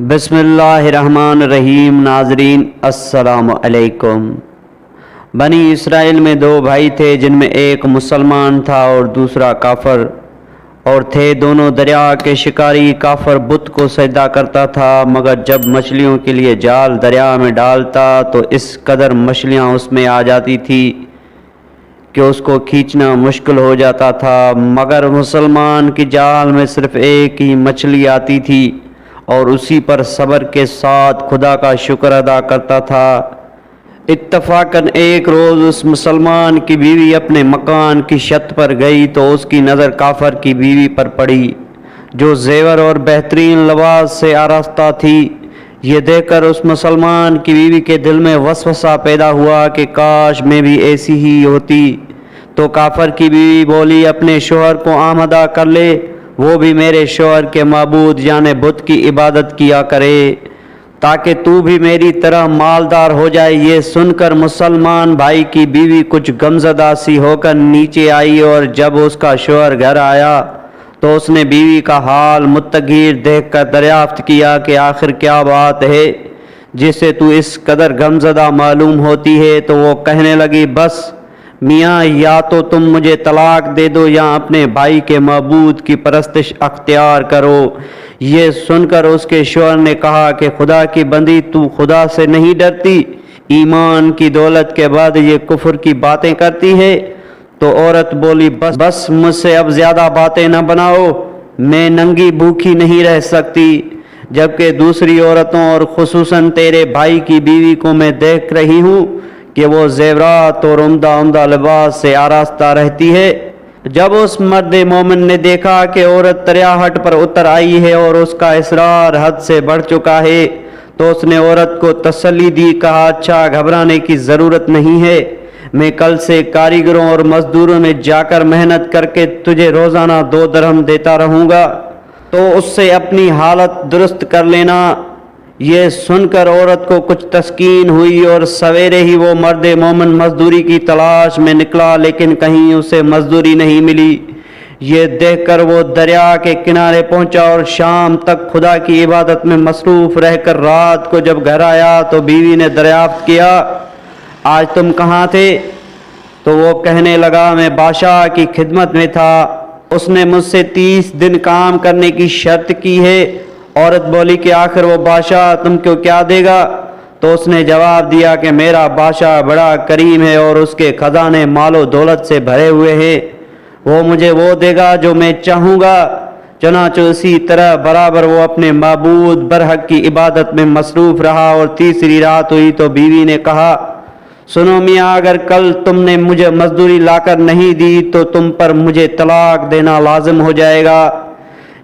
بسم اللہ الرحمن الرحیم۔ ناظرین السلام علیکم۔ بنی اسرائیل میں دو بھائی تھے، جن میں ایک مسلمان تھا اور دوسرا کافر، اور تھے دونوں دریا کے شکاری۔ کافر بت کو سجدہ کرتا تھا، مگر جب مچھلیوں کے لیے جال دریا میں ڈالتا تو اس قدر مچھلیاں اس میں آ جاتی تھی کہ اس کو کھینچنا مشکل ہو جاتا تھا، مگر مسلمان کی جال میں صرف ایک ہی مچھلی آتی تھی اور اسی پر صبر کے ساتھ خدا کا شکر ادا کرتا تھا۔ اتفاقاً ایک روز اس مسلمان کی بیوی اپنے مکان کی چھت پر گئی تو اس کی نظر کافر کی بیوی پر پڑی، جو زیور اور بہترین لباس سے آراستہ تھی۔ یہ دیکھ کر اس مسلمان کی بیوی کے دل میں وسوسہ پیدا ہوا کہ کاش میں بھی ایسی ہی ہوتی۔ تو کافر کی بیوی بولی، اپنے شوہر کو آمادہ کر لے، وہ بھی میرے شوہر کے معبود یعنی بت کی عبادت کیا کرے، تاکہ تو بھی میری طرح مالدار ہو جائے۔ یہ سن کر مسلمان بھائی کی بیوی کچھ غمزدہ سی ہو کر نیچے آئی، اور جب اس کا شوہر گھر آیا تو اس نے بیوی کا حال متغیر دیکھ کر دریافت کیا کہ آخر کیا بات ہے جس سے تو اس قدر غمزدہ معلوم ہوتی ہے۔ تو وہ کہنے لگی، بس میاں، یا تو تم مجھے طلاق دے دو یا اپنے بھائی کے معبود کی پرستش اختیار کرو۔ یہ سن کر اس کے شوہر نے کہا کہ خدا کی بندی، تو خدا سے نہیں ڈرتی؟ ایمان کی دولت کے بعد یہ کفر کی باتیں کرتی ہے۔ تو عورت بولی، بس مجھ سے اب زیادہ باتیں نہ بناؤ، میں ننگی بھوکی نہیں رہ سکتی۔ جبکہ دوسری عورتوں اور خصوصاً تیرے بھائی کی بیوی کو میں دیکھ رہی ہوں کہ وہ زیورات اور عمدہ لباس سے آراستہ رہتی ہے۔ جب اس مرد مومن نے دیکھا کہ عورت دریا ہٹ پر اتر آئی ہے اور اس کا اصرار حد سے بڑھ چکا ہے تو اس نے عورت کو تسلی دی، کہا، اچھا، گھبرانے کی ضرورت نہیں ہے، میں کل سے کاریگروں اور مزدوروں میں جا کر محنت کر کے تجھے روزانہ 2 درہم دیتا رہوں گا، تو اس سے اپنی حالت درست کر لینا۔ یہ سن کر عورت کو کچھ تسکین ہوئی اور سویرے ہی وہ مرد مومن مزدوری کی تلاش میں نکلا، لیکن کہیں اسے مزدوری نہیں ملی۔ یہ دیکھ کر وہ دریا کے کنارے پہنچا اور شام تک خدا کی عبادت میں مصروف رہ کر رات کو جب گھر آیا تو بیوی نے دریافت کیا، آج تم کہاں تھے؟ تو وہ کہنے لگا، میں بادشاہ کی خدمت میں تھا، اس نے مجھ سے 30 دن کام کرنے کی شرط کی ہے۔ عورت بولی کہ آخر وہ بادشاہ تم کو کیا دے گا؟ تو اس نے جواب دیا کہ میرا بادشاہ بڑا کریم ہے اور اس کے خزانے مال و دولت سے بھرے ہوئے ہیں، وہ مجھے وہ دے گا جو میں چاہوں گا۔ چنانچہ اسی طرح برابر وہ اپنے معبود برحق کی عبادت میں مصروف رہا، اور تیسری رات ہوئی تو بیوی نے کہا، سنو میاں، اگر کل تم نے مجھے مزدوری لا کر نہیں دی تو تم پر مجھے طلاق دینا لازم ہو جائے گا۔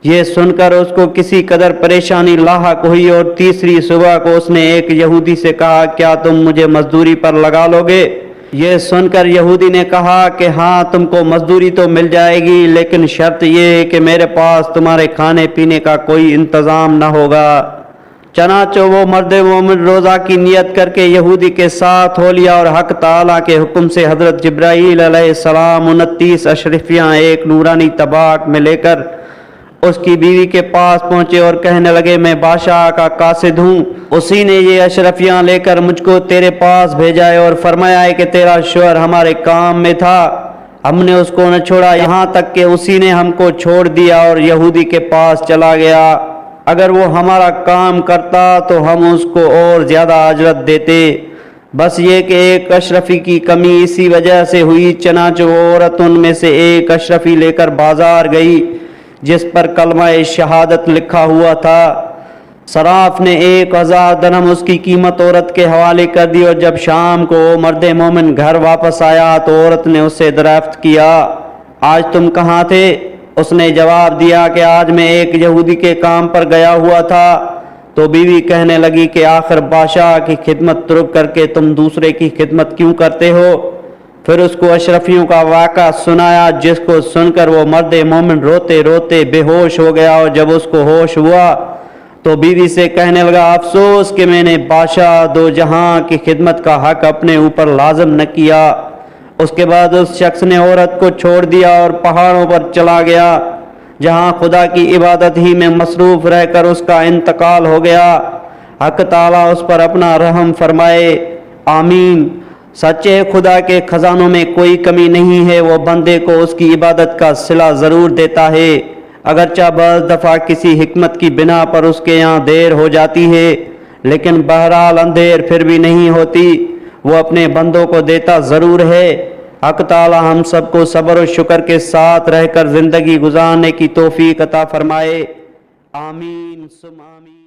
یہ سن کر اس کو کسی قدر پریشانی لاحق ہوئی، اور تیسری صبح کو اس نے ایک یہودی سے کہا، کیا تم مجھے مزدوری پر لگا لو گے؟ یہ سن کر یہودی نے کہا کہ ہاں، تم کو مزدوری تو مل جائے گی، لیکن شرط یہ ہے کہ میرے پاس تمہارے کھانے پینے کا کوئی انتظام نہ ہوگا۔ چنانچہ وہ مرد مومن روزہ کی نیت کر کے یہودی کے ساتھ ہو لیا، اور حق تعالیٰ کے حکم سے حضرت جبرائیل علیہ السلام 29 اشرفیاں ایک نورانی طباق میں لے کر اس کی بیوی کے پاس پہنچے اور کہنے لگے، میں بادشاہ کا قاصد ہوں، اسی نے یہ اشرفیاں لے کر مجھ کو تیرے پاس بھیجا ہے اور فرمایا ہے کہ تیرا شوہر ہمارے کام میں تھا، ہم نے اس کو نہ چھوڑا یہاں تک کہ اسی نے ہم کو چھوڑ دیا اور یہودی کے پاس چلا گیا۔ اگر وہ ہمارا کام کرتا تو ہم اس کو اور زیادہ اجرت دیتے، بس یہ کہ ایک اشرفی کی کمی اسی وجہ سے ہوئی۔ چنانچہ وہ عورت ان میں سے ایک اشرفی لے کر بازار گئی جس پر کلمہ شہادت لکھا ہوا تھا۔ صراف نے 1000 درہم اس کی قیمت عورت کے حوالے کر دی، اور جب شام کو وہ مرد مومن گھر واپس آیا تو عورت نے اس سے دریافت کیا، آج تم کہاں تھے؟ اس نے جواب دیا کہ آج میں ایک یہودی کے کام پر گیا ہوا تھا۔ تو بیوی کہنے لگی کہ آخر بادشاہ کی خدمت ترک کر کے تم دوسرے کی خدمت کیوں کرتے ہو؟ پھر اس کو اشرفیوں کا واقعہ سنایا، جس کو سن کر وہ مرد مومن روتے روتے بے ہوش ہو گیا، اور جب اس کو ہوش ہوا تو بیوی سے کہنے لگا، افسوس کہ میں نے بادشاہ دو جہاں کی خدمت کا حق اپنے اوپر لازم نہ کیا۔ اس کے بعد اس شخص نے عورت کو چھوڑ دیا اور پہاڑوں پر چلا گیا۔ جہاں خدا کی عبادت ہی میں مصروف رہ کر اس کا انتقال ہو گیا۔ حق تعالیٰ اس پر اپنا رحم فرمائے، آمین۔ سچے خدا کے خزانوں میں کوئی کمی نہیں ہے، وہ بندے کو اس کی عبادت کا صلہ ضرور دیتا ہے، اگرچہ بعض دفعہ کسی حکمت کی بنا پر اس کے یہاں دیر ہو جاتی ہے، لیکن بہرحال اندیر پھر بھی نہیں ہوتی، وہ اپنے بندوں کو دیتا ضرور ہے۔ حق تعالی ہم سب کو صبر و شکر کے ساتھ رہ کر زندگی گزارنے کی توفیق عطا فرمائے، آمین ثم آمین۔